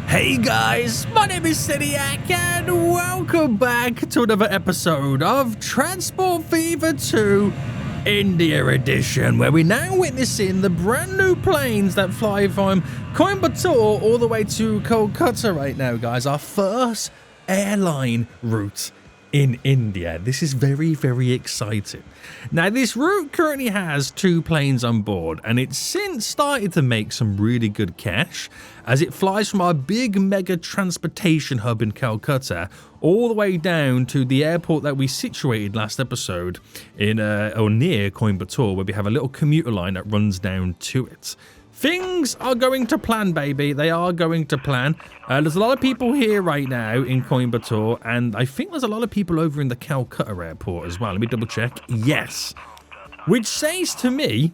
Hey guys, my name is Ciniac and welcome back to another episode of Transport Fever 2 India Edition, where we're now witnessing the brand new planes that fly from Coimbatore all the way to Kolkata right now, guys. Our first airline route in India. This is very, very exciting. Now, this route currently has 2 planes on board, and it's since started to make some really good cash as it flies from our big mega transportation hub in Calcutta all the way down to the airport that we situated last episode in or near Coimbatore, where we have a little commuter line that runs down to it. Things are going to plan, baby. They are going to plan. There's a lot of people here right now in Coimbatore, and I think there's a lot of people over in the Calcutta airport as well. Let me double check. Yes. Which says to me,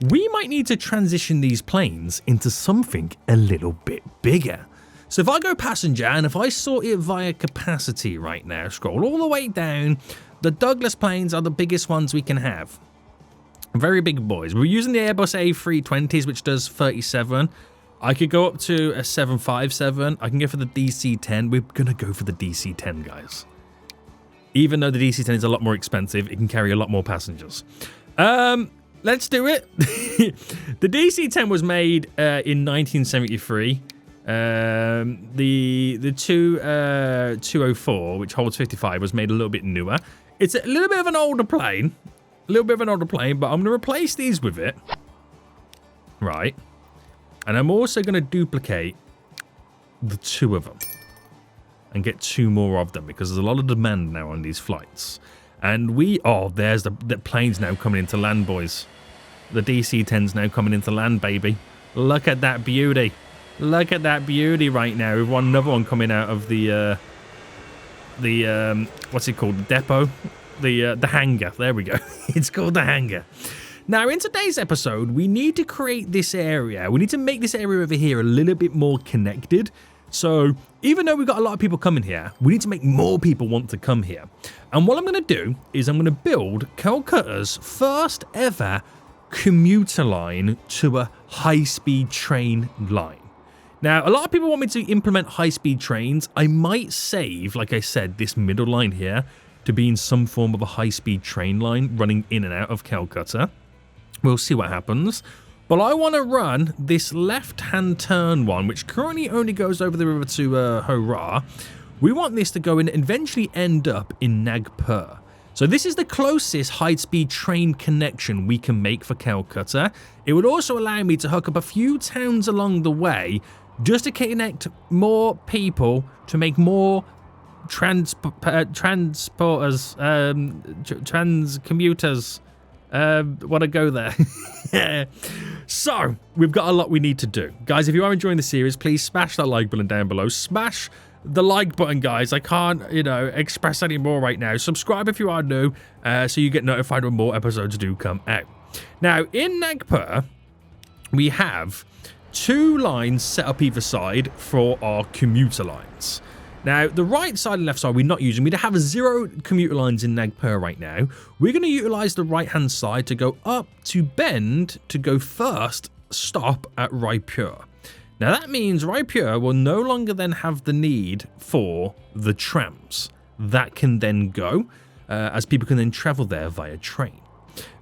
we might need to transition these planes into something a little bit bigger. So if I go passenger, and if I sort it via capacity right now, scroll all the way down, the Douglas planes are the biggest ones we can have. Very big boys. We're using the Airbus A320s, which does 37. I could go up to a 757. I can go for the DC-10. We're going to go for the DC-10, guys. Even though the DC-10 is a lot more expensive, it can carry a lot more passengers. Let's do it. The DC-10 was made in 1973. The 204, which holds 55, was made a little bit newer. It's a little bit of an older plane. But I'm going to replace these with it. Right. And I'm also going to duplicate the 2 of them. And get 2 more of them, because there's a lot of demand now on these flights. And there's the planes now coming into land, boys. The DC-10's now coming into land, baby. Look at that beauty. Look at that beauty right now. We've got another one coming out of the what's it called? The depot? The hangar. There we go. It's called the hangar. Now, in today's episode, we need to create this area. We need to make this area over here a little bit more connected. So, even though we've got a lot of people coming here, we need to make more people want to come here. And what I'm going to do is I'm going to build Calcutta's first ever commuter line to a high-speed train line. Now, a lot of people want me to implement high-speed trains. I might save, like I said, this middle line here to be in some form of a high-speed train line running in and out of Calcutta. We'll see what happens. But I want to run this left-hand turn one, which currently only goes over the river to Howrah. We want this to go and eventually end up in Nagpur. So this is the closest high-speed train connection we can make for Calcutta. It would also allow me to hook up a few towns along the way just to connect more people, to make more transporters, commuters want to go there. So we've got a lot we need to do, guys. If you are enjoying the series, please smash that like button down below. Smash the like button, guys. I can't express any more right now. Subscribe if you are new, so you get notified when more episodes do come out. Now, in Nagpur, we have 2 lines set up either side for our commuter lines. Now, the right side and left side we're not using. We have 0 commuter lines in Nagpur right now. We're going to utilize the right-hand side to go up to Bend to go first stop at Raipur. Now, that means Raipur will no longer then have the need for the trams. That can then go, as people can then travel there via train.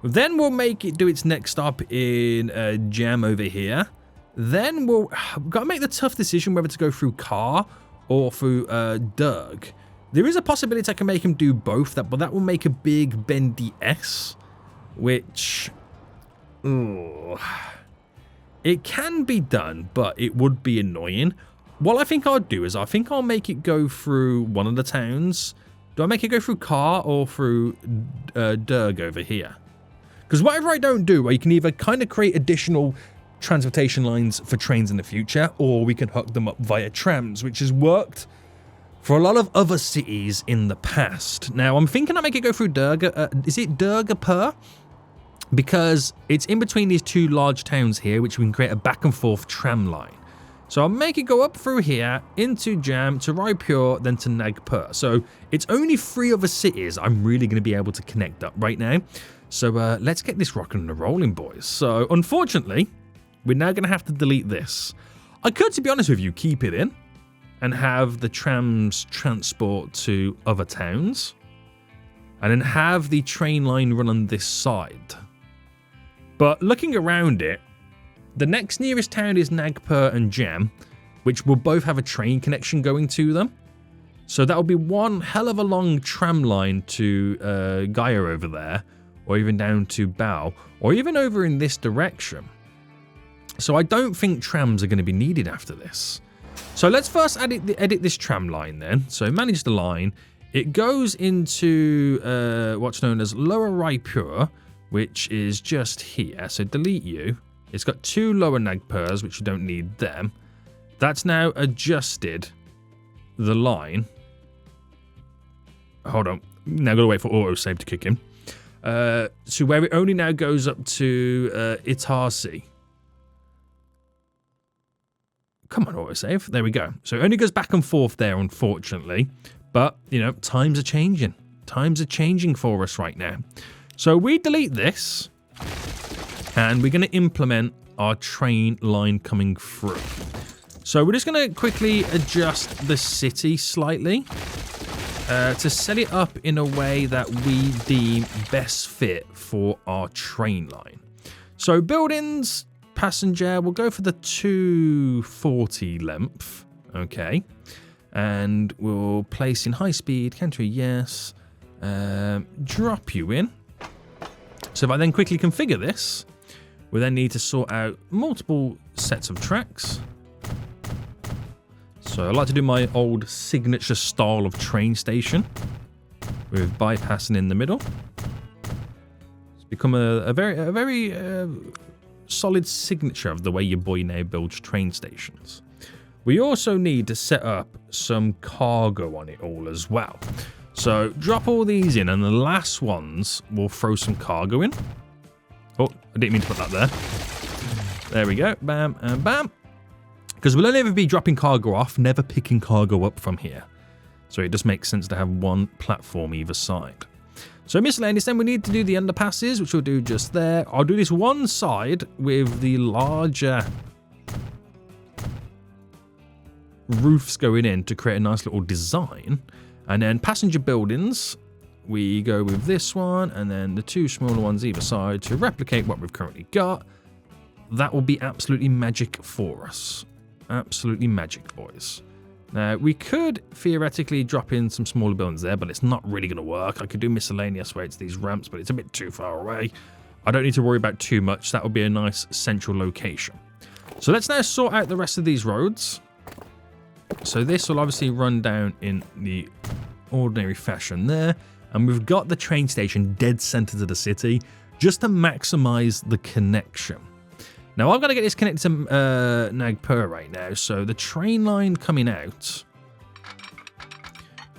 Then we'll make it do its next stop in Jam over here. Then we've got to make the tough decision whether to go through Car or through Durg. There is a possibility I can make him do both, but that will make a big bendy S, which it can be done, but it would be annoying. What I think I'll do is I'll make it go through one of the towns. Do I make it go through Car or through Durg over here? Because whatever I don't do, you can either kind of create additional transportation lines for trains in the future, or we can hook them up via trams, which has worked for a lot of other cities in the past. Now, I'm thinking I make it go through Durga. Is it Durgapur? Because it's in between these 2 large towns here, which we can create a back and forth tram line. So I'll make it go up through here, into Jam, to Raipur, then to Nagpur. So it's only 3 other cities I'm really going to be able to connect up right now. So let's get this rocking and rolling, boys. So unfortunately, we're now going to have to delete this. I could, to be honest with you, keep it in. and have the trams transport to other towns, and then have the train line run on this side. But looking around it, the next nearest town is Nagpur and Jam, which will both have a train connection going to them. So that'll be one hell of a long tram line to Gaya over there, or even down to Bao, or even over in this direction. So I don't think trams are going to be needed after this. So let's first edit this tram line then. So manage the line. It goes into what's known as Lower Raipur, which is just here. So delete you. It's got 2 Lower Nagpurs, which you don't need them. That's now adjusted the line. Hold on. Now got to wait for autosave to kick in. So where it only now goes up to Itarsi. Come on, autosave. There we go. So it only goes back and forth there, unfortunately. But, you know, times are changing. Times are changing for us right now. So we delete this. And we're going to implement our train line coming through. So we're just going to quickly adjust the city slightly. To set it up in a way that we deem best fit for our train line. So buildings, passenger, we'll go for the 240 length. Okay. And we'll place in high speed, country, yes. Drop you in. So if I then quickly configure this, we then need to sort out multiple sets of tracks. So I like to do my old signature style of train station with bypassing in the middle. It's become a very solid signature of the way your boy now builds train stations. We also need to set up some cargo on it all as well. So drop all these in, and the last ones we'll throw some cargo in. Oh, I didn't mean to put that there. There we go. Bam and bam. Because we'll only ever be dropping cargo off, never picking cargo up from here. So it just makes sense to have one platform either side. So miscellaneous, then we need to do the underpasses, which we'll do just there. I'll do this one side with the larger roofs going in to create a nice little design. And then passenger buildings, we go with this one, and then the 2 smaller ones either side to replicate what we've currently got. That will be absolutely magic for us. Absolutely magic, boys. Now, we could theoretically drop in some smaller buildings there, but it's not really going to work. I could do miscellaneous where it's these ramps, but it's a bit too far away. I don't need to worry about too much. That would be a nice central location. So let's now sort out the rest of these roads. So this will obviously run down in the ordinary fashion there. And we've got the train station dead center to the city just to maximize the connection. Now, I've got to get this connected to Nagpur right now. So the train line coming out,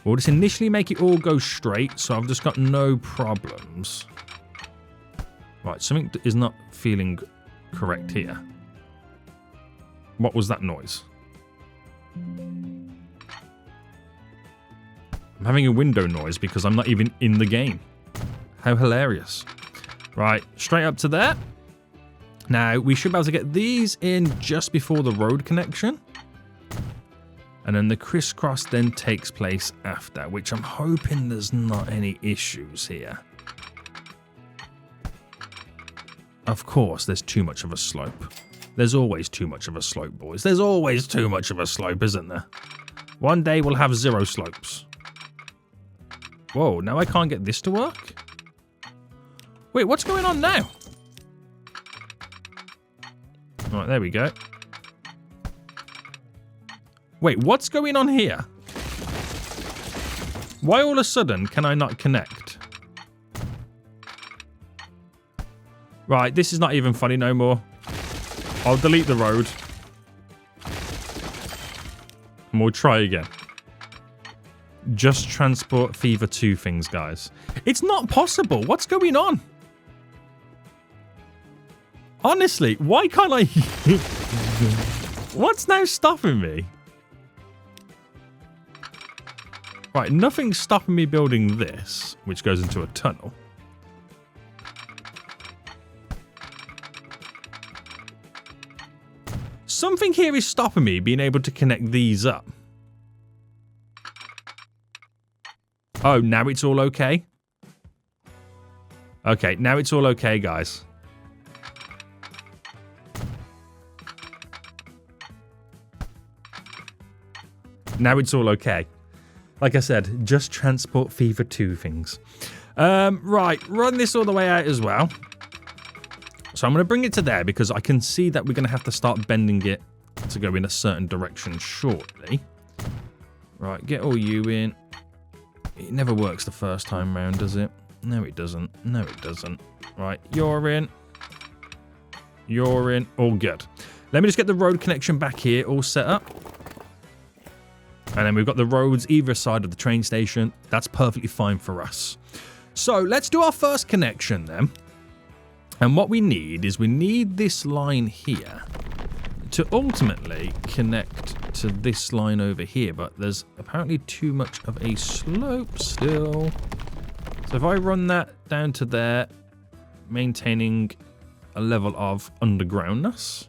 we'll just initially make it all go straight. So I've just got no problems. Right, something is not feeling correct here. What was that noise? I'm having a window noise because I'm not even in the game. How hilarious. Right, straight up to there. Now, we should be able to get these in just before the road connection. And then the crisscross then takes place after, which I'm hoping there's not any issues here. Of course, there's too much of a slope. There's always too much of a slope, boys. There's always too much of a slope, isn't there? One day we'll have 0 slopes. Whoa, now I can't get this to work? Wait, what's going on now? All right, there we go. Wait, what's going on here? Why all of a sudden can I not connect? Right, this is not even funny no more. I'll delete the road. And we'll try again. Just transport Fever 2 things, guys. It's not possible. What's going on? Honestly, why can't I... What's now stopping me? Right, nothing's stopping me building this, which goes into a tunnel. Something here is stopping me being able to connect these up. Oh, now it's all okay? Okay, now it's all okay, guys. Now it's all okay. Like I said, just Transport Fever 2 things. Right, run this all the way out as well. So I'm going to bring it to there because I can see that we're going to have to start bending it to go in a certain direction shortly. Right, get all you in. It never works the first time round, does it? No, it doesn't. No, it doesn't. Right, you're in. You're in. All good. Let me just get the road connection back here all set up. And then we've got the roads either side of the train station. That's perfectly fine for us. So let's do our first connection then. And what we need is we need this line here to ultimately connect to this line over here. But there's apparently too much of a slope still. So if I run that down to there, maintaining a level of undergroundness,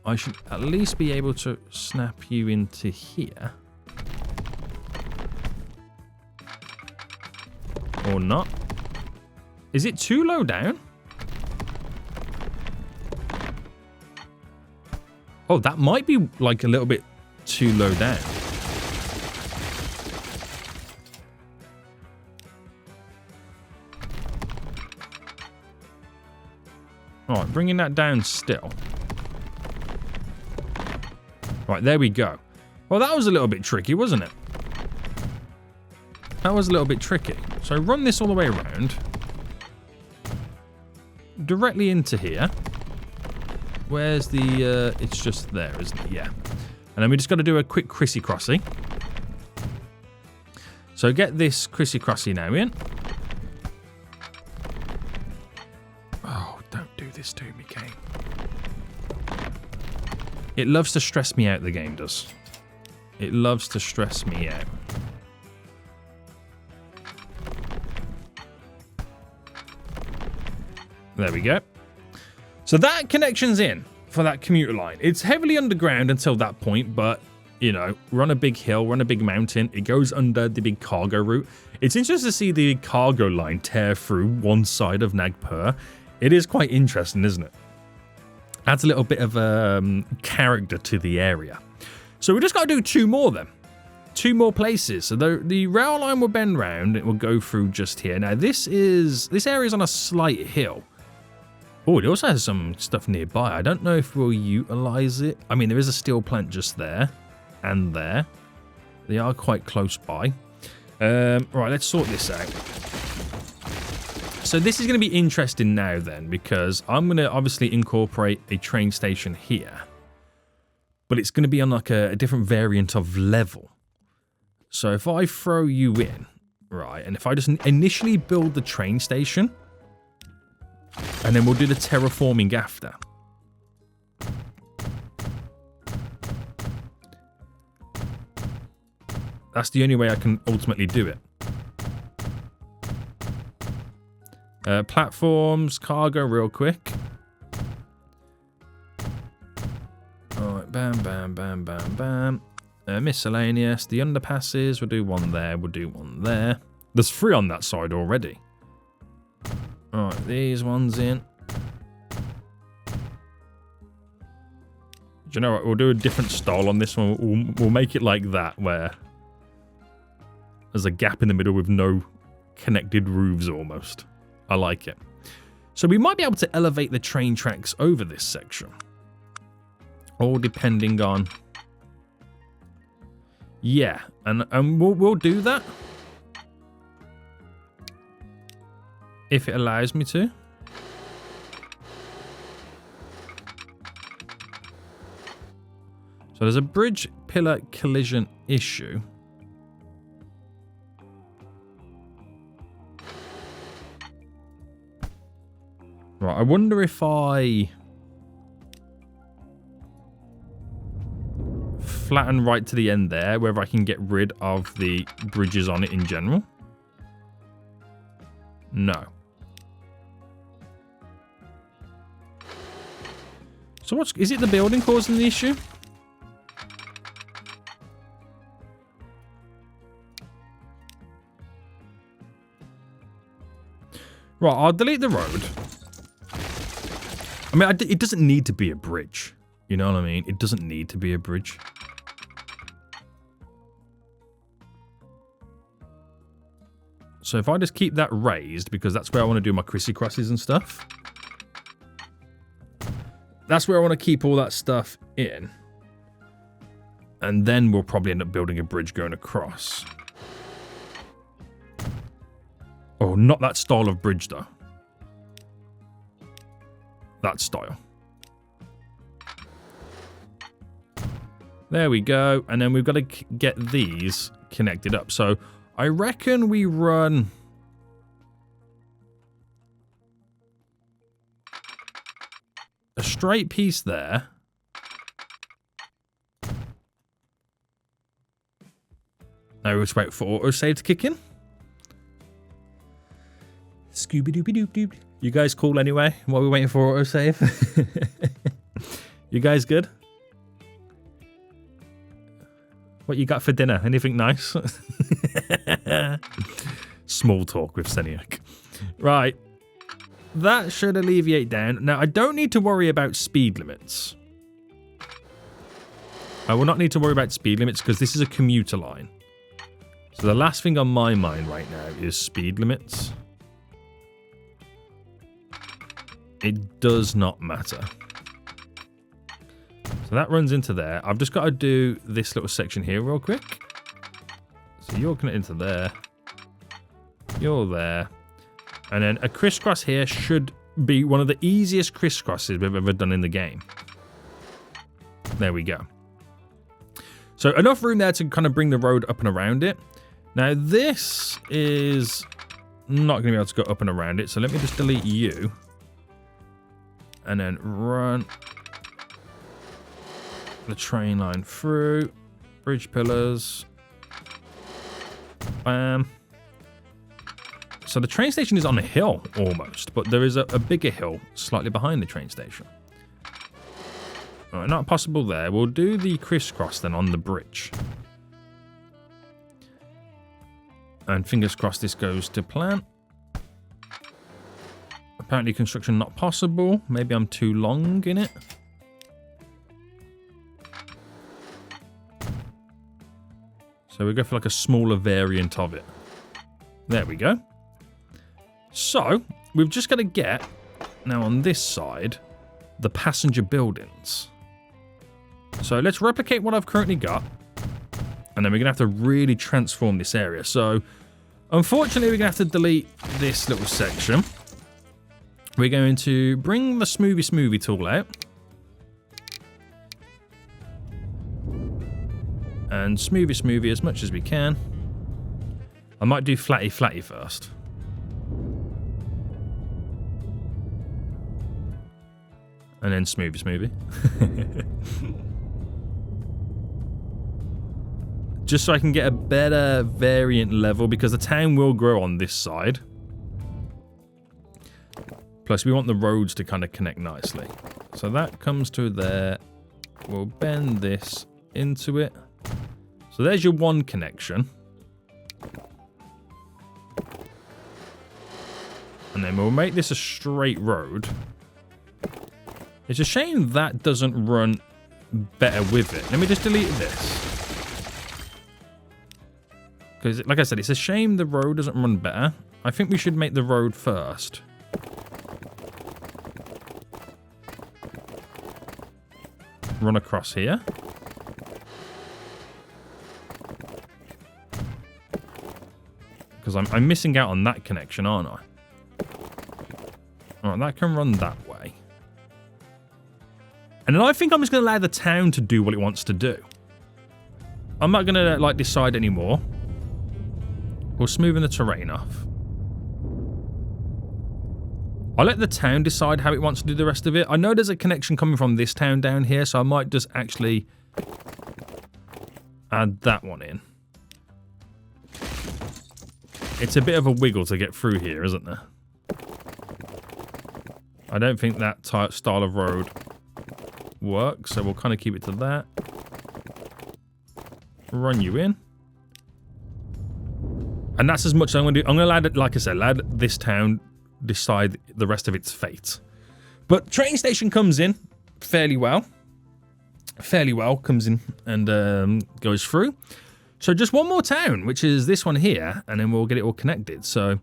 I should at least be able to snap you into here. Or not. Is it too low down? Oh, that might be like a little bit too low down. Alright, bringing that down still. Right, there we go. Well, that was a little bit tricky, wasn't it? That was a little bit tricky. So run this all the way around. Directly into here. Where's the... it's just there, isn't it? Yeah. And then we just got to do a quick crissy-crossy. So get this crissy-crossy now in. Oh, don't do this to me, game. It loves to stress me out, the game does. It loves to stress me out. There we go. So that connection's in for that commuter line. It's heavily underground until that point, but, you know, we're on a big hill, we're on a big mountain. It goes under the big cargo route. It's interesting to see the cargo line tear through one side of Nagpur. It is quite interesting, isn't it? Adds a little bit of character to the area. So we just got to do 2 more then. 2 more places. So the rail line will bend round. It will go through just here. Now this area is on a slight hill. Oh, it also has some stuff nearby. I don't know if we'll utilize it. I mean, there is a steel plant just there and there. They are quite close by. Right, let's sort this out. So this is going to be interesting now then, because I'm going to obviously incorporate a train station here. But it's going to be on like a different variant of level. So if I throw you in, right, and if I just initially build the train station, and then we'll do the terraforming after. That's the only way I can ultimately do it. Platforms, cargo, real quick. Alright, bam, bam, bam, bam, bam. Miscellaneous, the underpasses, we'll do one there, we'll do one there. There's 3 on that side already. Alright, these ones in. Do you know what? We'll do a different style on this one. We'll make it like that, where there's a gap in the middle with no connected roofs almost. I like it. So we might be able to elevate the train tracks over this section. All depending on... Yeah, and we'll do that. If it allows me to. So there's a bridge pillar collision issue. Right, I wonder if I flatten right to the end there, whether I can get rid of the bridges on it in general. No. So is it the building causing the issue? Right, I'll delete the road. I mean, it doesn't need to be a bridge. You know what I mean? It doesn't need to be a bridge. So if I just keep that raised, because that's where I want to do my crissy crosses and stuff. That's where I want to keep all that stuff in. And then we'll probably end up building a bridge going across. Oh, not that style of bridge, though. That style. There we go. And then we've got to get these connected up. So I reckon we run... a straight piece there. Now we'll just wait for autosave to kick in. Scooby-Dooby-Doop-Doop. You guys cool anyway while we're waiting for autosave? You guys good? What you got for dinner? Anything nice? Small talk with Seniac. Right. That should alleviate down. Now, I don't need to worry about speed limits. I will not need to worry about speed limits because this is a commuter line. So the last thing on my mind right now is speed limits. It does not matter. So that runs into there. I've just got to do this little section here real quick. So you're connected into there. You're there. And then a crisscross here should be one of the easiest crisscrosses we've ever done in the game. There we go. So enough room there to kind of bring the road up and around it. Now this is not going to be able to go up and around it. So let me just delete you. And then run the train line through. Bridge pillars. Bam. So the train station is on a hill, almost. But there is a bigger hill slightly behind the train station. All right, not possible there. We'll do the crisscross then on the bridge. And fingers crossed this goes to plan. Apparently construction not possible. Maybe I'm too long in it. So we go for like a smaller variant of it. There we go. So we've just got to get, now on this side, the passenger buildings. So let's replicate what I've currently got. And then we're going to have to really transform this area. So unfortunately, we're going to have to delete this little section. We're going to bring the smoothie tool out. And smoothie as much as we can. I might do flatty first. And then smoothie. Just so I can get a better variant level, because the town will grow on this side. Plus, we want the roads to kind of connect nicely. So that comes to there. We'll bend this into it. So there's your one connection. And then we'll make this a straight road. It's a shame that doesn't run better with it. Let me just delete this. Because, like I said, it's a shame the road doesn't run better. I think we should make the road first. Run across here. Because I'm missing out on that connection, aren't I? Alright, that can run that way. And then I think I'm just going to allow the town to do what it wants to do. I'm not going to, like, decide anymore. We'll smoothen the terrain off. I'll let the town decide how it wants to do the rest of it. I know there's a connection coming from this town down here, so I might just actually add that one in. It's a bit of a wiggle to get through here, isn't there? I don't think that style of road works, so we'll kind of keep it to that. Run you in. And that's as much as I'm going to do. I'm going to allow, like I said, allow this town decide the rest of its fate. But train station comes in fairly well. Comes in and goes through. So just one more town, which is this one here, and then we'll get it all connected. So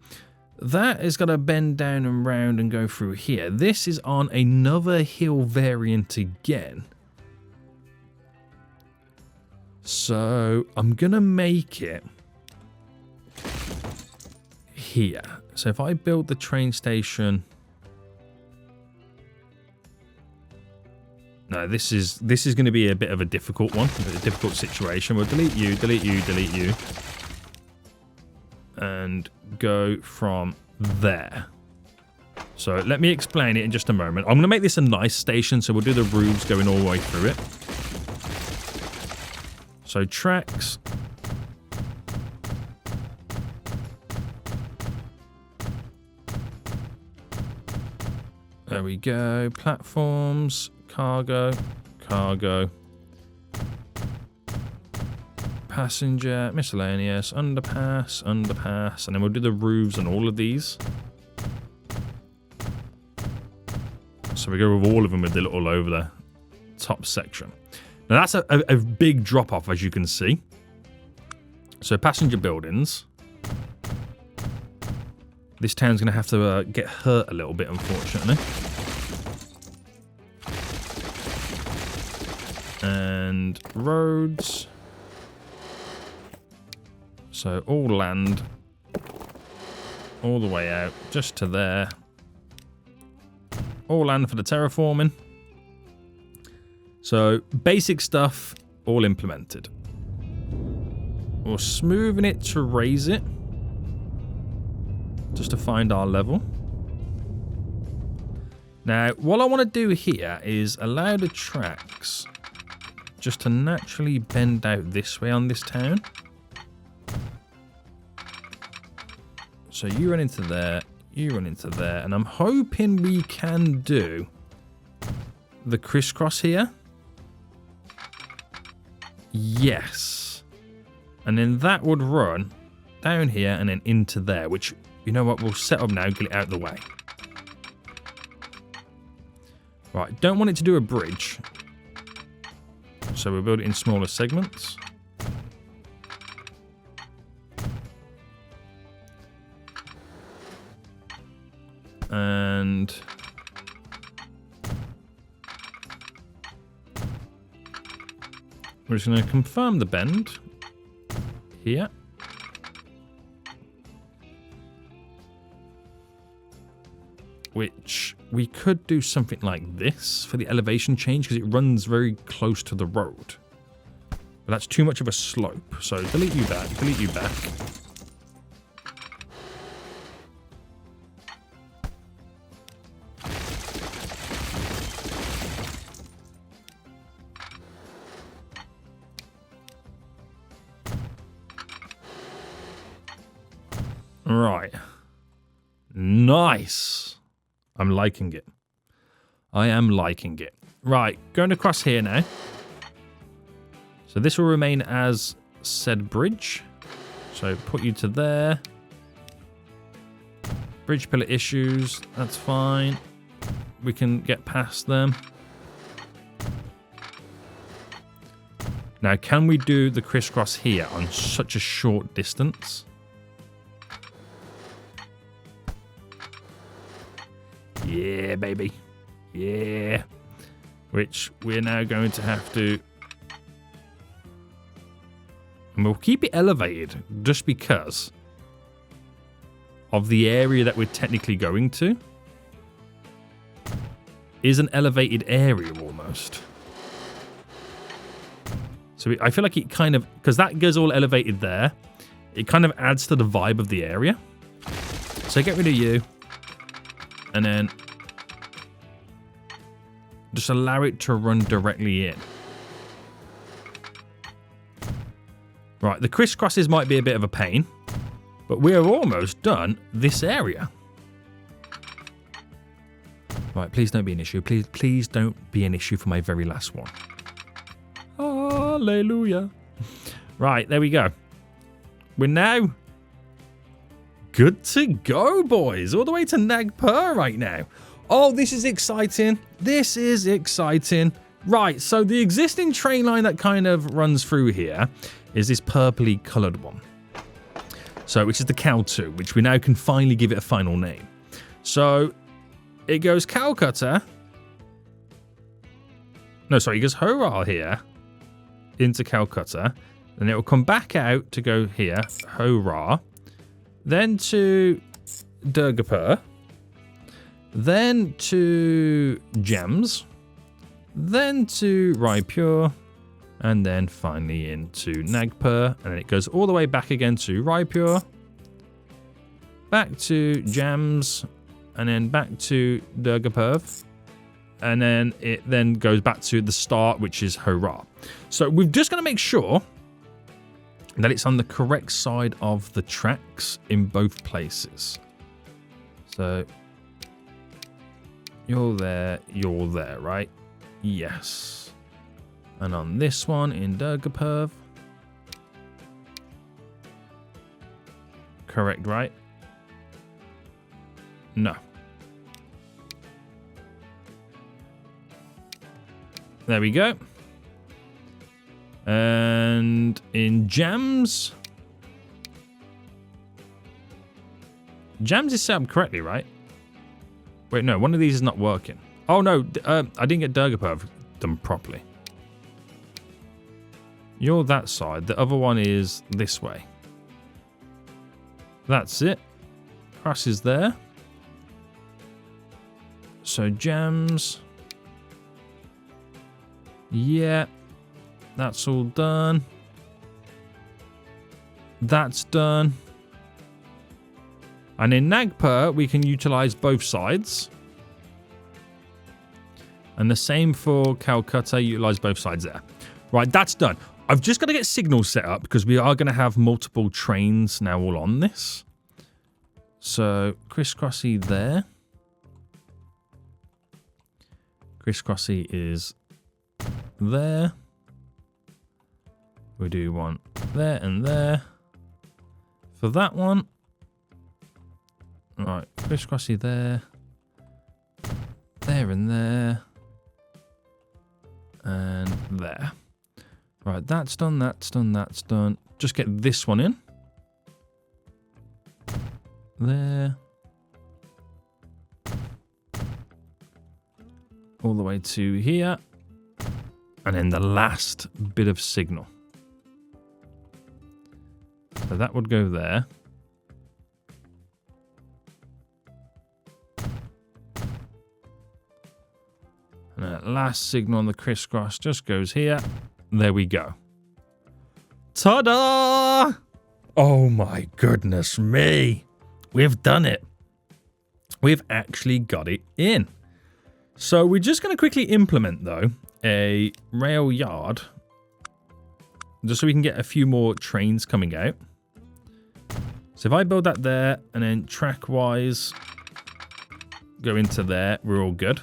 that is going to bend down and round and go through here. This is on another hill variant again. So I'm going to make it here. So if I build the train station... No, this is going to be a bit of a difficult one, a difficult situation. We'll delete you, and go from there. So let me explain it in just a moment. I'm going to make this a nice station, so we'll do the roofs going all the way through it. So tracks. There we go. Platforms. Cargo, passenger, miscellaneous, underpass, and then we'll do the roofs on all of these. So we go with all of them with the little over the top section. Now that's a big drop off, as you can see. So passenger buildings. This town's going to have to get hurt a little bit, unfortunately. And roads. So all land. All the way out. Just to there. All land for the terraforming. So basic stuff all implemented. We're smoothing it to raise it. Just to find our level. Now, what I want to do here is allow the tracks just to naturally bend out this way on this town. So you run into there, you run into there, and I'm hoping we can do the crisscross here. Yes. And then that would run down here and then into there, which, you know what, we'll set up now, get it out of the way. Right, don't want it to do a bridge. So we'll build it in smaller segments. And we're just going to confirm the bend here. Which we could do something like this for the elevation change because it runs very close to the road. But that's too much of a slope. So delete you back, delete you back. Right. Nice. I'm liking it. I am liking it. Right, going across here now. So this will remain as said bridge. So put you to there. Bridge pillar issues, that's fine. We can get past them. Now, can we do the crisscross here on such a short distance? Yeah, baby. Yeah. Which we're now going to have to... And we'll keep it elevated just because of the area that we're technically going to. Is an elevated area almost. So I feel like it kind of... Because that goes all elevated there. It kind of adds to the vibe of the area. So get rid of you. And then just allow it to run directly in. Right, the crisscrosses might be a bit of a pain, but we're almost done this area. Right, please don't be an issue. Please don't be an issue for my very last one. Hallelujah. Right, there we go. We're now good to go, boys. All the way to Nagpur right now. Oh, this is exciting. This is exciting. Right, so the existing train line that kind of runs through here is this purpley coloured one. So, which is the Commuter, which we now can finally give it a final name. So, it goes Kolkata. No, sorry, it goes Howrah here into Kolkata. Then it will come back out to go here, Howrah. Then to Durgapur. Then to Gems. Then to Raipur, and then finally into Nagpur, and then it goes all the way back again to Raipur, back to Gems, and then back to Durgapur, and then it then goes back to the start, which is Howrah. So we've just got to make sure that it's on the correct side of the tracks in both places. So you're there, right? Yes. And on this one in Durgapur. Correct, right? No. There we go. And in Gems. Gems is set up correctly, right? Wait, no, one of these is not working. Oh, no, I didn't get Durgapur done properly. You're that side. The other one is this way. That's it. Cross is there. So, Gems. Yeah. That's all done. That's done. And in Nagpur, we can utilize both sides. And the same for Kolkata, utilize both sides there. Right, that's done. I've just got to get signals set up because we are going to have multiple trains now all on this. So, crisscrossy there. Crisscrossy is there. We do one there and there. For that one. Right, crisscrossy there. There and there. And there. Right, that's done, that's done, that's done. Just get this one in. There. All the way to here. And then the last bit of signal. So that would go there. And that last signal on the crisscross just goes here. There we go. Ta-da! Oh my goodness me. We've done it. We've actually got it in. So we're just going to quickly implement, though, a rail yard. Just so we can get a few more trains coming out. So if I build that there, and then track-wise go into there, we're all good.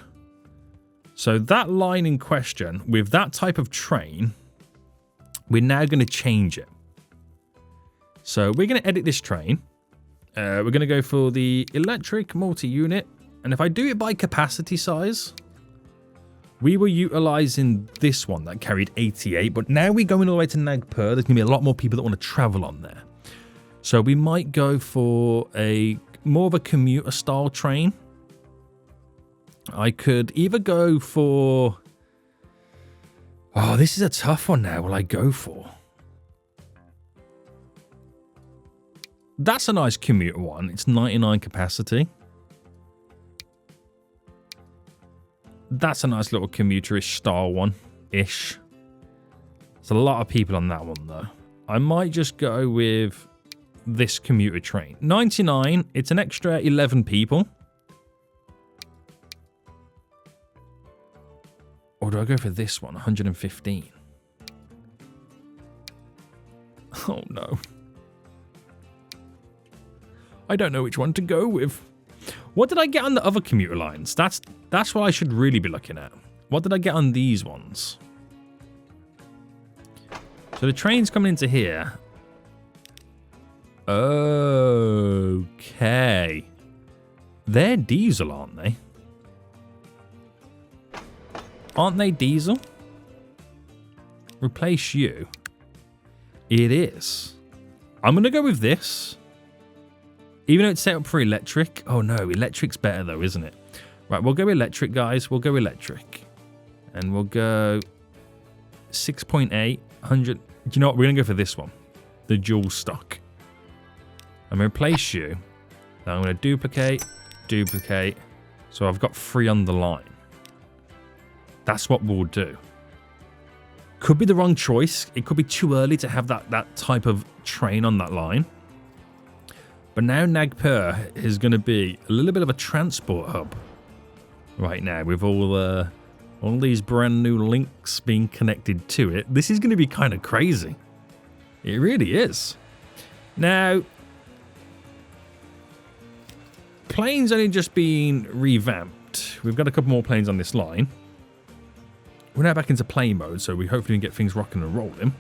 So that line in question, with that type of train, we're now going to change it. So we're going to edit this train. We're going to go for the electric multi-unit. And if I do it by capacity size, we were utilizing this one that carried 88. But now we're going all the way to Nagpur. There's going to be a lot more people that want to travel on there. So we might go for a more of a commuter style train. I could either go for... Oh, this is a tough one now. Will I go for? That's a nice commuter one. It's 99 capacity. That's a nice little commuter-ish style one-ish. There's a lot of people on that one, though. I might just go with this commuter train. 99, it's an extra 11 people. Or do I go for this one, 115? Oh, no. I don't know which one to go with. What did I get on the other commuter lines? That's what I should really be looking at. What did I get on these ones? So the train's coming into here. Okay. They're diesel, aren't they? Aren't they diesel? Replace you. It is. I'm going to go with this. Even though it's set up for electric. Oh no, electric's better though, isn't it? Right, we'll go electric, guys. We'll go electric. And we'll go 6.8, 100. Do you know what? We're going to go for this one. The dual stock. I'm going to replace you. Now I'm going to duplicate, duplicate. So I've got 3 on the line. That's what we'll do. Could be the wrong choice. It could be too early to have that type of train on that line. But now Nagpur is going to be a little bit of a transport hub right now with all these brand new links being connected to it. This is going to be kind of crazy. It really is. Now, planes only just been revamped. We've got a couple more planes on this line. We're now back into plane mode, so we hopefully can get things rocking and rolling.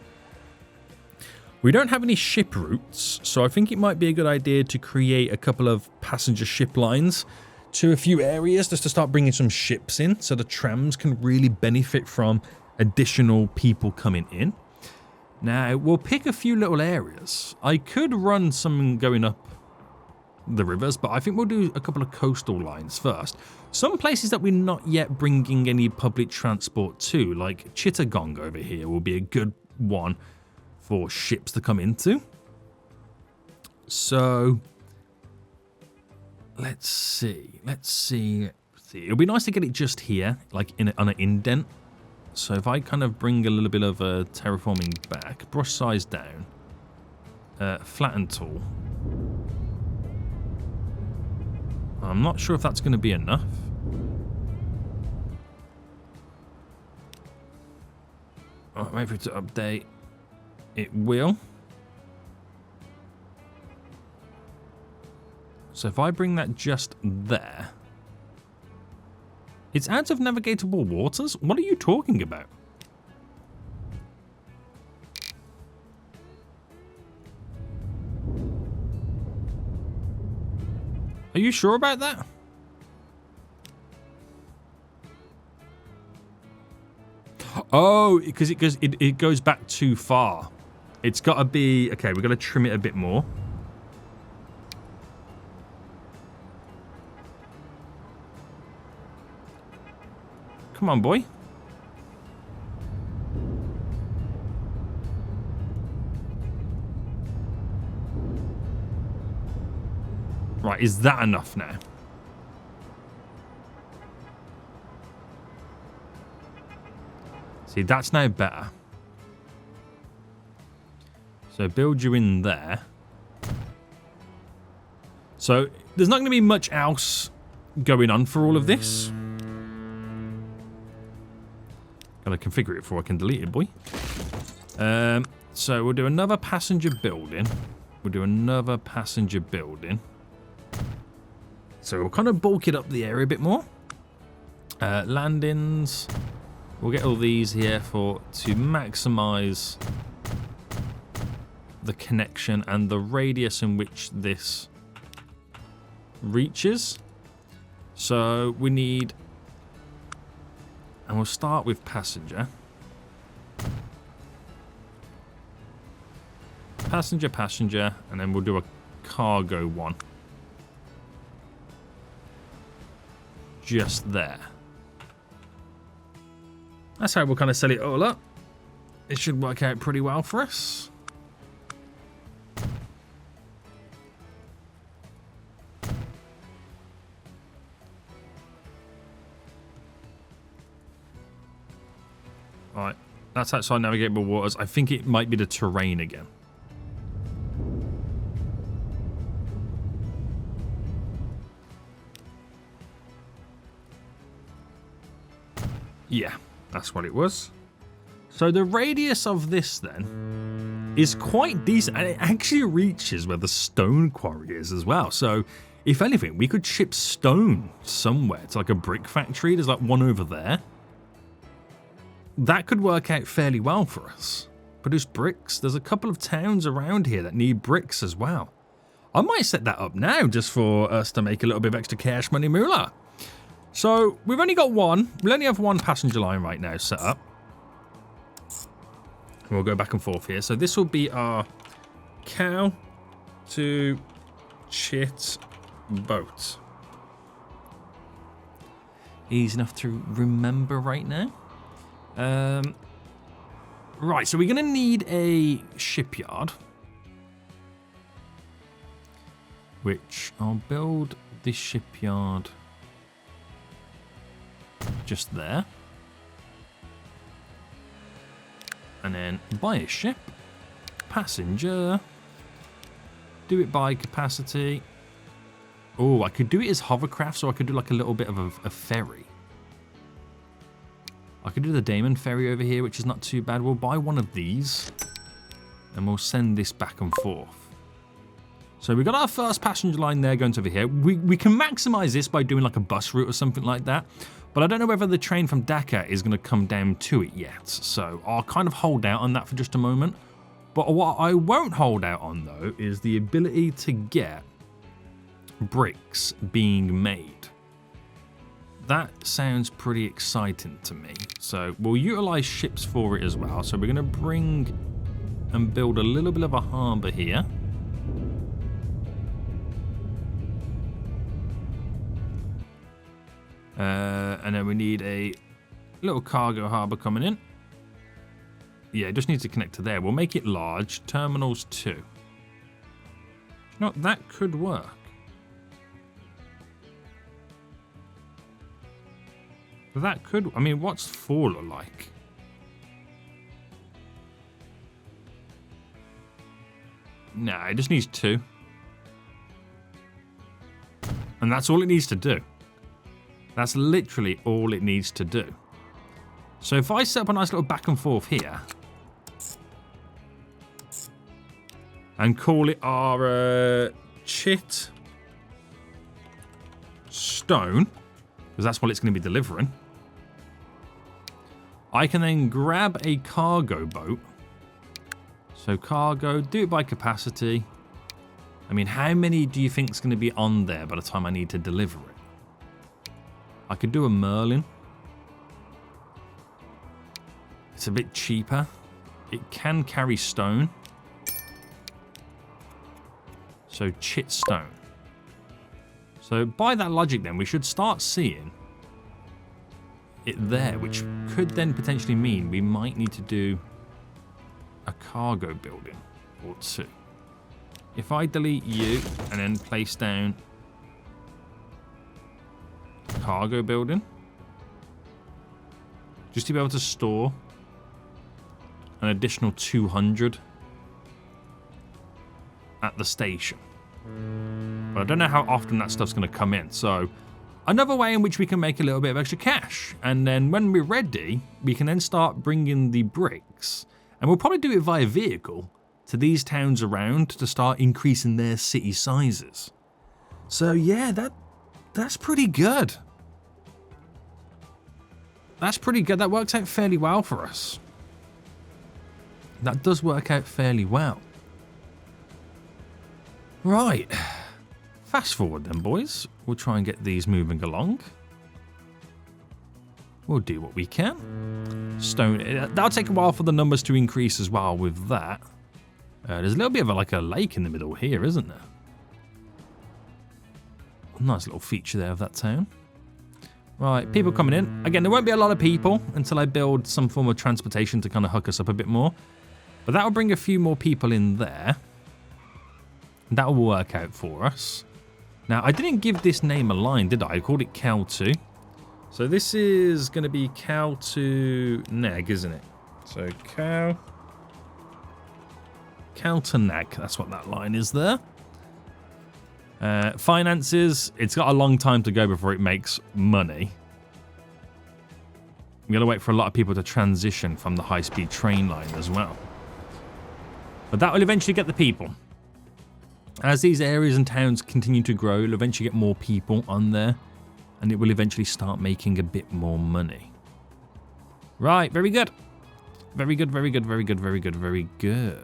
We don't have any ship routes, so I think it might be a good idea to create a couple of passenger ship lines to a few areas just to start bringing some ships in so the trams can really benefit from additional people coming in. Now, we'll pick a few little areas. I could run some going up the rivers, but I think we'll do a couple of coastal lines first. Some places that we're not yet bringing any public transport to, like Chittagong over here, will be a good one for ships to come into. So let's see. It'll be nice to get it just here, like on an indent. So if I kind of bring a little bit of terraforming back, brush size down, flatten tool. I'm not sure if that's going to be enough. Right, wait for it to update. It will. So if I bring that just there. It's out of navigatable waters? What are you talking about? Are you sure about that? Oh, because it goes back too far. It's got to be... Okay, we've got to trim it a bit more. Come on, boy. Right, is that enough now? See, that's now better. So build you in there. So there's not going to be much else going on for all of this. Gotta configure it before I can delete it, boy. So we'll do another passenger building. We'll do another passenger building. So we'll kind of bulk it up the area a bit more. Landings. We'll get all these here to maximize the connection and the radius in which this reaches. So we need, and we'll start with passenger. Passenger, and then we'll do a cargo one. Just there. That's how we'll kind of set it all up. It should work out pretty well for us. Alright, that's outside navigable waters. I think it might be the terrain again. Yeah, that's what it was. So the radius of this then is quite decent, and it actually reaches where the stone quarry is as well. So if anything, we could ship stone somewhere to like a brick factory. There's like one over there. That could work out fairly well for us. Produce bricks. There's a couple of towns around here that need bricks as well. I might set that up now just for us to make a little bit of extra cash money moolah. So we've only got one. We'll only have one passenger line right now set up. We'll go back and forth here. So this will be our cow to chit boat. Easy enough to remember right now. Right, so we're going to need a shipyard. Which I'll build this shipyard just there. And then buy a ship. Passenger. Do it by capacity. Oh, I could do it as hovercraft, so I could do like a little bit of a ferry. I could do the Damon ferry over here, which is not too bad. We'll buy one of these. And we'll send this back and forth. So we've got our first passenger line there going to over here. We can maximize this by doing like a bus route or something like that. But I don't know whether the train from Dhaka is going to come down to it yet. So I'll kind of hold out on that for just a moment. But what I won't hold out on, though, is the ability to get bricks being made. That sounds pretty exciting to me. So we'll utilize ships for it as well. So we're going to bring and build a little bit of a harbour here. And then we need a little cargo harbour coming in. Yeah, it just needs to connect to there. We'll make it large. Terminals 2. You know, that could work. That could... I mean, what's 4 look like? Nah, it just needs 2. And that's all it needs to do. That's literally all it needs to do. So if I set up a nice little back and forth here and call it our chit stone, because that's what it's going to be delivering, I can then grab a cargo boat. So cargo, do it by capacity. I mean, how many do you think is going to be on there by the time I need to deliver it? I could do a Merlin. It's a bit cheaper. It can carry stone. So chit stone. So by that logic then, we should start seeing it there, which could then potentially mean we might need to do a cargo building or 2. If I delete you and then place down cargo building, just to be able to store an additional 200 at the station. But I don't know how often that stuff's going to come in. So another way in which we can make a little bit of extra cash. And then when we're ready, we can then start bringing the bricks. And we'll probably do it via vehicle to these towns around to start increasing their city sizes. So yeah, that's pretty good. That's pretty good. That works out fairly well for us. That does work out fairly well. Right. Fast forward then, boys. We'll try and get these moving along. We'll do what we can. Stone. That'll take a while for the numbers to increase as well with that. There's a little bit of like a lake in the middle here, isn't there? Nice little feature there of that town. Right, people coming in. Again, there won't be a lot of people until I build some form of transportation to kind of hook us up a bit more. But that will bring a few more people in there. That will work out for us. Now, I didn't give this name a line, did I? I called it Cow 2. So this is going to be Cow 2 Neg, isn't it? So Cow to Neg. That's what that line is there. Finances, it's got a long time to go before it makes money. I'm going to wait for a lot of people to transition from the high-speed train line as well. But that will eventually get the people. As these areas and towns continue to grow, it'll eventually get more people on there. And it will eventually start making a bit more money. Right, very good. Very good, very good, very good, very good, very good.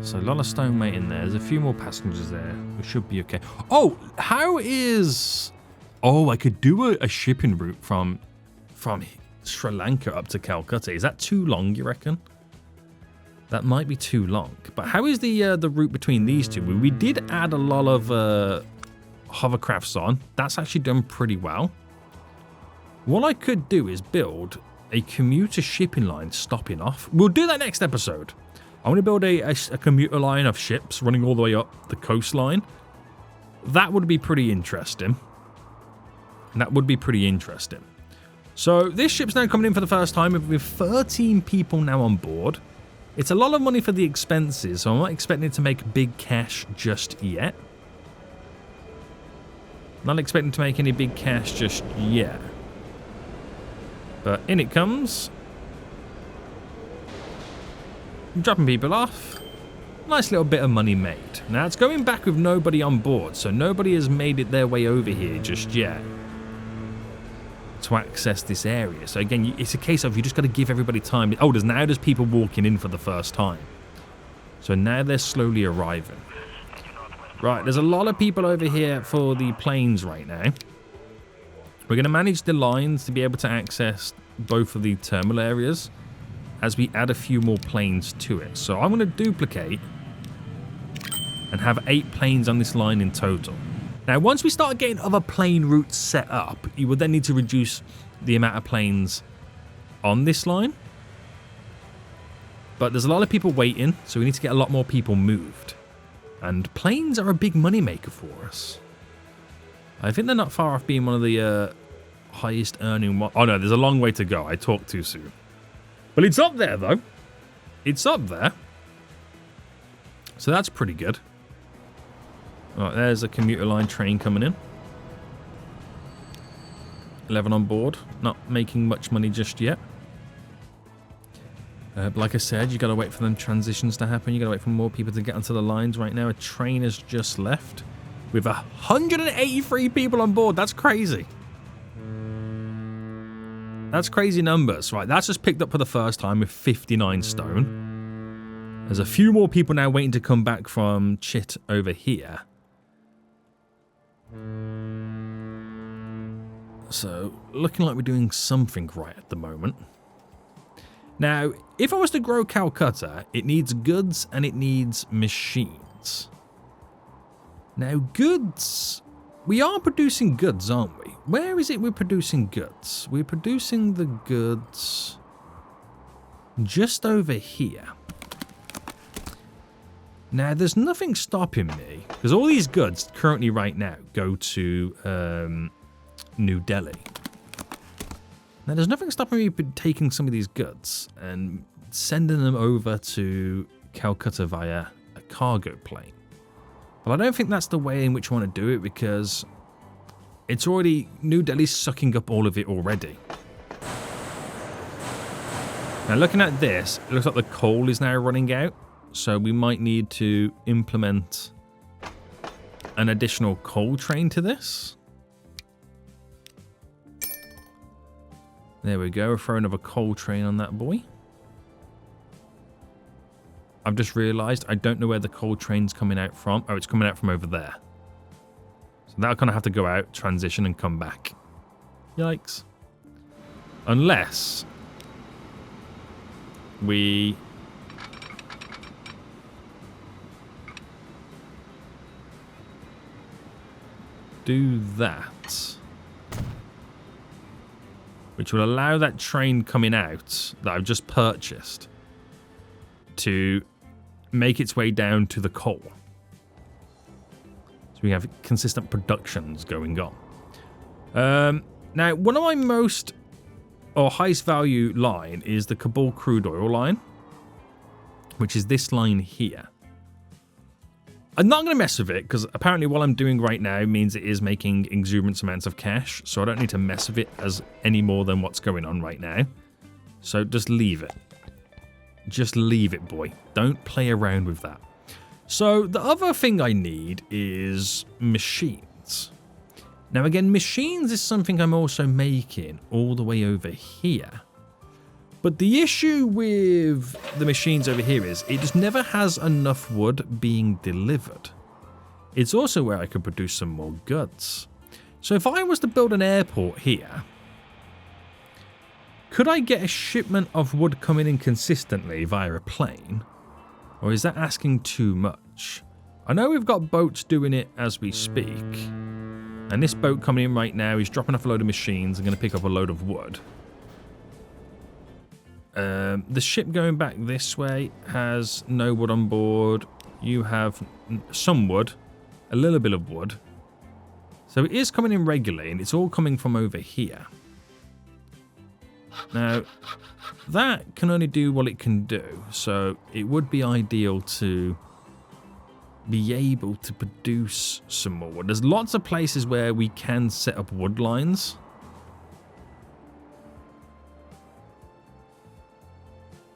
So a lot of stone waiting there. There's a few more passengers there. We should be okay. Oh, how is... Oh, I could do a shipping route from Sri Lanka up to Calcutta. Is that too long, you reckon? That might be too long. But how is the route between these two? We did add a lot of hovercrafts on. That's actually done pretty well. What I could do is build a commuter shipping line stopping off. We'll do that next episode. I want to build a commuter line of ships running all the way up the coastline. That would be pretty interesting. That would be pretty interesting. So this ship's now coming in for the first time with 13 people now on board. It's a lot of money for the expenses, so I'm not expecting it to make big cash just yet. Not expecting to make any big cash just yet. But in it comes. Dropping people off. Nice little bit of money made. Now it's going back with nobody on board, so nobody has made it their way over here just yet to access this area. So again, it's a case of you just got to give everybody time. Oh, there's people walking in for the first time. So now they're slowly arriving. Right, there's a lot of people over here for the planes right now. We're going to manage the lines to be able to access both of the terminal areas as we add a few more planes to it. So I'm going to duplicate and have 8 planes on this line in total. Now, once we start getting other plane routes set up, you would then need to reduce the amount of planes on this line. But there's a lot of people waiting, so we need to get a lot more people moved. And planes are a big money maker for us. I think they're not far off being one of the highest earning... Oh no, there's a long way to go. I talked too soon. But it's up there, though. It's up there. So that's pretty good. Right, there's a commuter line train coming in. 11 on board. Not making much money just yet. But like I said, you got to wait for them transitions to happen. You got to wait for more people to get onto the lines. Right now, a train has just left with 183 people on board. That's crazy. That's crazy numbers. Right, that's just picked up for the first time with 59 stone. There's a few more people now waiting to come back from Chit over here. So, looking like we're doing something right at the moment. Now, if I was to grow Calcutta, it needs goods and it needs machines. Now, goods... We are producing goods, aren't we? Where is it we're producing goods? We're producing the goods just over here. Now, there's nothing stopping me, because all these goods currently right now go to New Delhi. Now, there's nothing stopping me taking some of these goods and sending them over to Calcutta via a cargo plane. But I don't think that's the way in which I want to do it, because it's already... New Delhi's sucking up all of it already. Now, looking at this, it looks like the coal is now running out. So we might need to implement an additional coal train to this. There we go. We're throwing another coal train on that boy. I've just realised I don't know where the coal train's coming out from. Oh, it's coming out from over there. So that'll kind of have to go out, transition, and come back. Yikes. Unless we... do that, which will allow that train coming out that I've just purchased to make its way down to the coal, so we have consistent productions going on. Now, one of my most or highest value line is the Kabul crude oil line, which is this line here. I'm not going to mess with it, because apparently what I'm doing right now means it is making exuberant amounts of cash, so I don't need to mess with it as any more than what's going on right now. So just leave it. Just leave it, boy. Don't play around with that. So the other thing I need is machines. Now again, machines is something I'm also making all the way over here. But the issue with the machines over here is it just never has enough wood being delivered. It's also where I could produce some more goods. So if I was to build an airport here, could I get a shipment of wood coming in consistently via a plane? Or is that asking too much? I know we've got boats doing it as we speak. And this boat coming in right now is dropping off a load of machines and going to pick up a load of wood. The ship going back this way has no wood on board. You have some wood, a little bit of wood. So it is coming in regularly, and it's all coming from over here. Now, that can only do what it can do, so it would be ideal to be able to produce some more wood. There's lots of places where we can set up wood lines.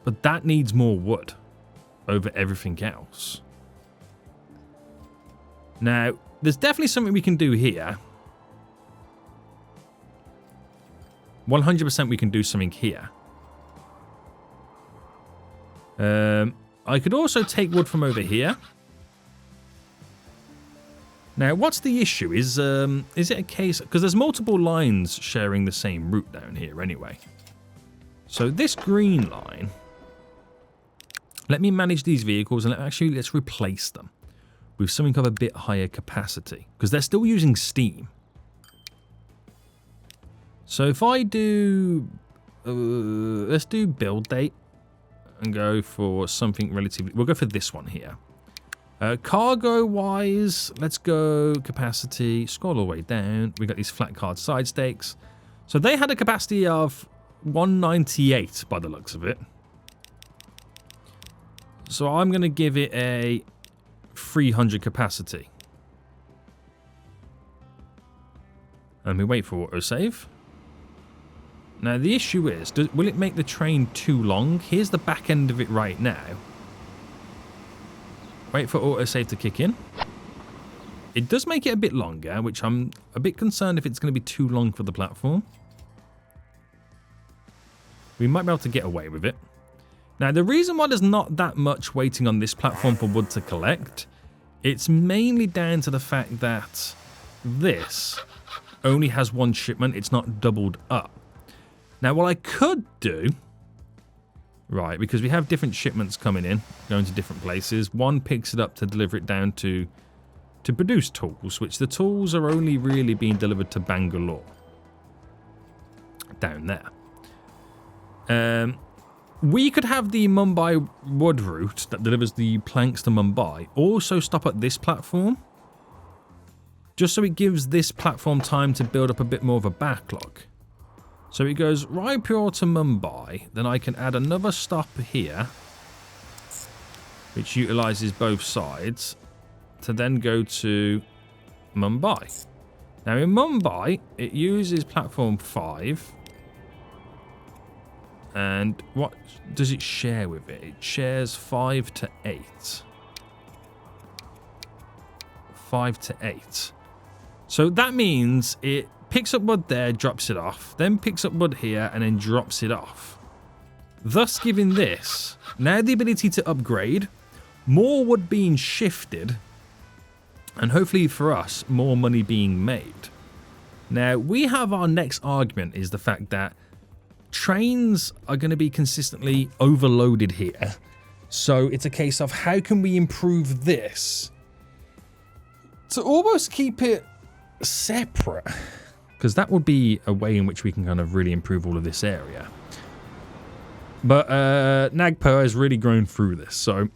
But that needs more wood over everything else. Now, there's definitely something we can do here. 100% we can do something here. I could also take wood from over here. Now, what's the issue? Is it a case... Because there's multiple lines sharing the same route down here anyway. So this green line... Let me manage these vehicles and let's replace them with something of a bit higher capacity, because they're still using steam. So if I do, let's do build date and go for something relatively, we'll go for this one here. Cargo wise, let's go capacity, scroll all the way down. We got these flat card side stakes. So they had a capacity of 198 by the looks of it. So I'm going to give it a 300 capacity. And we wait for autosave. Now the issue is, will it make the train too long? Here's the back end of it right now. Wait for autosave to kick in. It does make it a bit longer, which I'm a bit concerned if it's going to be too long for the platform. We might be able to get away with it. Now, the reason why there's not that much waiting on this platform for wood to collect, it's mainly down to the fact that this only has one shipment. It's not doubled up. Now, what I could do, right, because we have different shipments coming in, going to different places. One picks it up to deliver it down to produce tools, which the tools are only really being delivered to Bangalore. Down there. We could have the Mumbai wood route that delivers the planks to Mumbai also stop at this platform, just so it gives this platform time to build up a bit more of a backlog. So it goes Raipur to Mumbai, then I can add another stop here, which utilizes both sides, to then go to Mumbai. Now in Mumbai, it uses platform 5. And what does it share with it? It shares 5 to 8. 5 to 8. So that means it picks up wood there, drops it off, then picks up wood here, and then drops it off. Thus giving this now the ability to upgrade, more wood being shifted, and hopefully for us, more money being made. Now, we have our next argument is the fact that trains are going to be consistently overloaded here. So it's a case of how can we improve this to almost keep it separate, because that would be a way in which we can kind of really improve all of this area. But Nagpur has really grown through this. So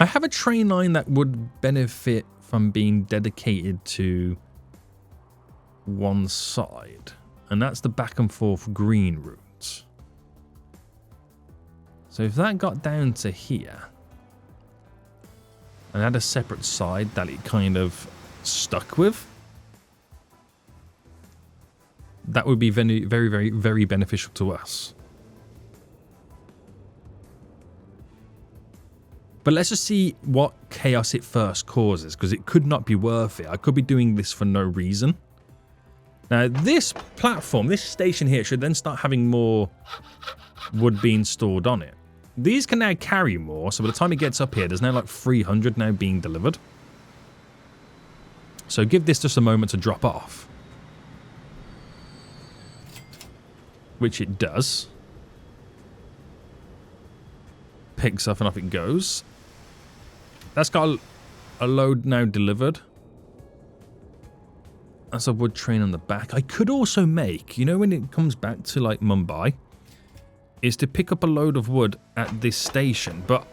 I have a train line that would benefit from being dedicated to one side. And that's the back and forth green route. So if that got down to here and had a separate side that it kind of stuck with, that would be very, very, very, very beneficial to us. But let's just see what chaos it first causes, because it could not be worth it. I could be doing this for no reason. Now, this platform, this station here, should then start having more wood being stored on it. These can now carry more, so by the time it gets up here, there's now like 300 now being delivered. So give this just a moment to drop off. Which it does. Picks up and off it goes. That's got a load now delivered. That's a wood train on the back. I could also make, you know, when it comes back to like Mumbai, is to pick up a load of wood at this station. But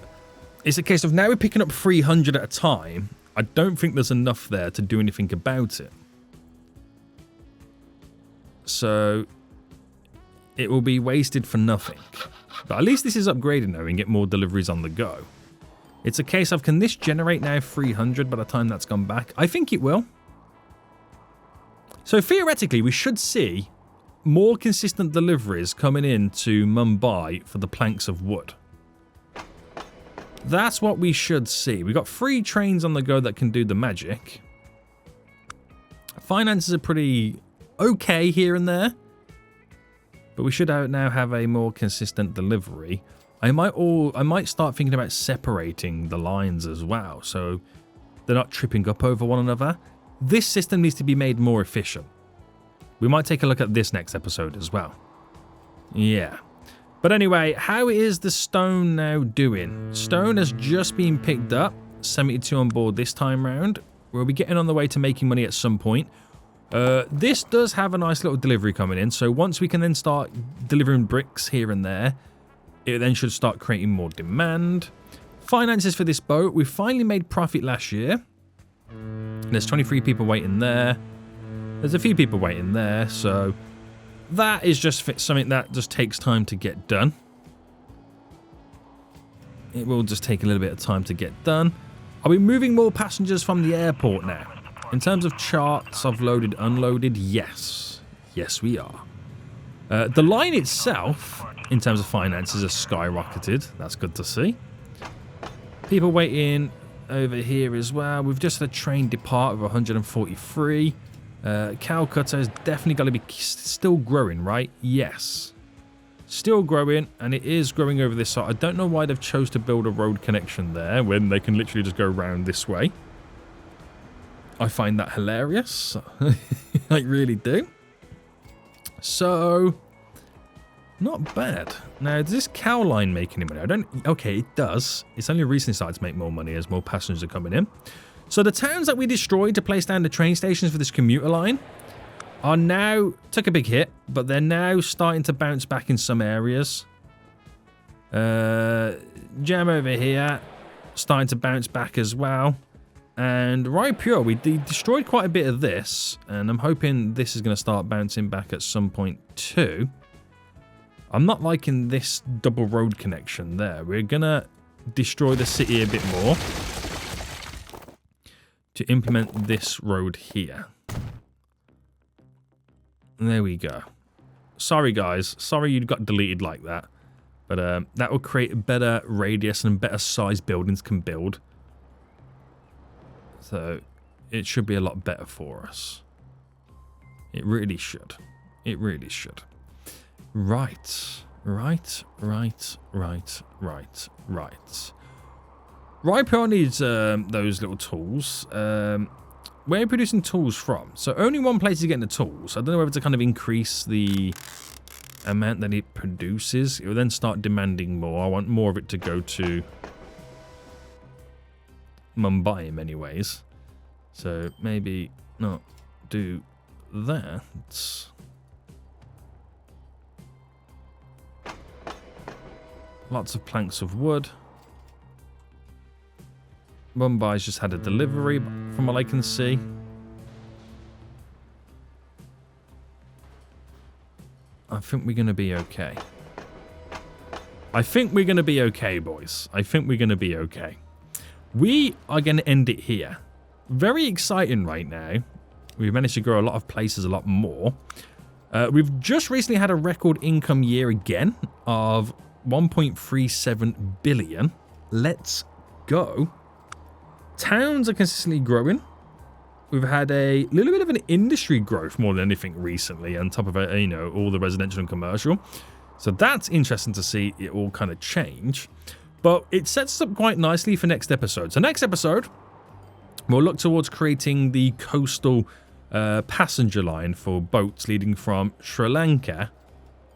it's a case of now we're picking up 300 at a time. I don't think there's enough there to do anything about it. So it will be wasted for nothing. But at least this is upgraded now and get more deliveries on the go. It's a case of, can this generate now 300 by the time that's gone back? I think it will. So theoretically, we should see more consistent deliveries coming in to Mumbai for the planks of wood. That's what we should see. We've got 3 trains on the go that can do the magic. Finances are pretty okay here and there. But we should now have a more consistent delivery. I might start thinking about separating the lines as well, so they're not tripping up over one another. This system needs to be made more efficient. We might take a look at this next episode as well. Yeah. But anyway, how is the stone now doing? Stone has just been picked up. 72 on board this time round. We'll be getting on the way to making money at some point. This does have a nice little delivery coming in. So once we can then start delivering bricks here and there, it then should start creating more demand. Finances for this boat. We finally made profit last year. There's 23 people waiting there. There's a few people waiting there. So that is just something that just takes time to get done. It will just take a little bit of time to get done. Are we moving more passengers from the airport now? In terms of charts of loaded, unloaded, yes. Yes, we are. The line itself, in terms of finances, has skyrocketed. That's good to see. People waiting over here as well. We've just had a train depart of 143. Calcutta is definitely going to be still growing, right? Yes. Still growing, and it is growing over this side. I don't know why they've chose to build a road connection there when they can literally just go around this way. I find that hilarious. I really do. So, not bad. Now, does this cow line make any money? Okay, it does. It's only recently started to make more money as more passengers are coming in. So the towns that we destroyed to place down the train stations for this commuter line are now, took a big hit, but they're now starting to bounce back in some areas. Jam over here, starting to bounce back as well. And Raipur, we destroyed quite a bit of this, and I'm hoping this is going to start bouncing back at some point too. I'm not liking this double road connection there. We're going to destroy the city a bit more to implement this road here. There we go. Sorry, guys. Sorry you got deleted like that. But that will create a better radius and better size buildings can build. So it should be a lot better for us. It really should. It really should. Right. Raipur needs those little tools. Where are you producing tools from? So only one place is getting the tools. I don't know whether to kind of increase the amount that it produces. It will then start demanding more. I want more of it to go to Mumbai in many ways. So maybe not do that. Lots of planks of wood. Mumbai's just had a delivery from what I can see. I think we're going to be okay. I think we're going to be okay, boys. I think we're going to be okay. We are going to end it here. Very exciting right now. We've managed to grow a lot of places a lot more. We've just recently had a record income year again of 1.37 billion. Let's go. Towns are consistently growing. We've had a little bit of an industry growth more than anything recently on top of, all the residential and commercial. So that's interesting to see it all kind of change. But it sets us up quite nicely for next episode. So next episode, we'll look towards creating the coastal passenger line for boats leading from Sri Lanka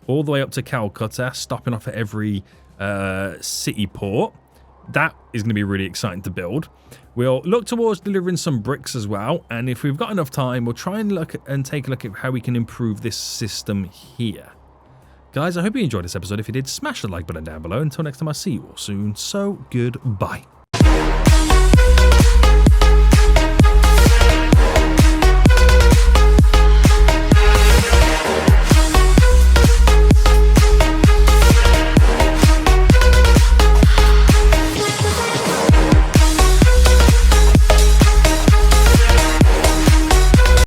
all the way up to Calcutta, stopping off at every city port. That is going to be really exciting to build. We'll look towards delivering some bricks as well, and if we've got enough time, we'll try and take a look at how we can improve this system here. Guys, I hope you enjoyed this episode. If you did, smash the like button down below. Until next time, I'll see you all soon. So, goodbye.